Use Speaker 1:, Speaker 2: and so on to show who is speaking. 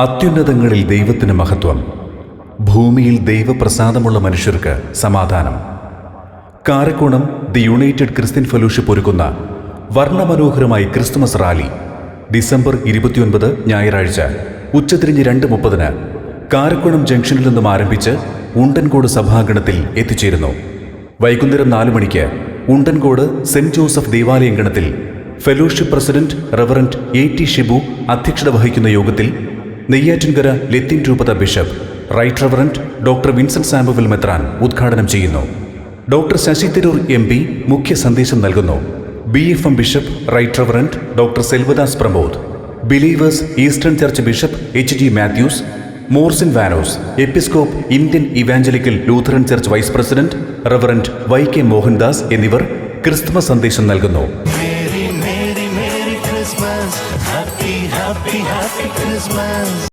Speaker 1: അത്യുന്നതങ്ങളിൽ ദൈവത്തിന് മഹത്വം, ഭൂമിയിൽ ദൈവപ്രസാദമുള്ള മനുഷ്യർക്ക് സമാധാനം. Karakonam the United Christian fellowship ഒരുക്കുന്ന വർണ്ണമനോഹരമായി ക്രിസ്തുമസ് റാലി ഡിസംബർ 29 ഞായറാഴ്ച ഉച്ചതിരിഞ്ഞ് 2:30 കാരക്കോണം ജംഗ്ഷനിൽ നിന്നും ആരംഭിച്ച് ഉണ്ടൻകോട് സഭാഗണത്തിൽ എത്തിച്ചേരുന്നു. വൈകുന്നേരം 4 മണിക്ക് ഉണ്ടൻകോട് സെന്റ് ജോസഫ് ദേവാലയങ്കണത്തിൽ fellowship president reverend A.T. Shibu അധ്യക്ഷത വഹിക്കുന്ന യോഗത്തിൽ നെയ്യാറ്റിൻകര ലത്തീൻ രൂപത bishop right reverend doctor Vincent Samuel മെത്രാൻ ഉദ്ഘാടനം ചെയ്യുന്നു. ഡോക്ടർ ശശി തരൂർ MP മുഖ്യ സന്ദേശം നൽകുന്നു. BFM bishop right reverend doctor Selvadas Pramod, believers eastern church bishop H.G. Mathews, മോർസിൻ വാനോസ് എപ്പിസ്കോപ്പ് Indian evangelical Lutheran church vice president reverend Y.K. Mohandas എന്നിവർ ക്രിസ്തുമസ് സന്ദേശം നൽകുന്നു.
Speaker 2: Merry Christmas, Happy Christmas.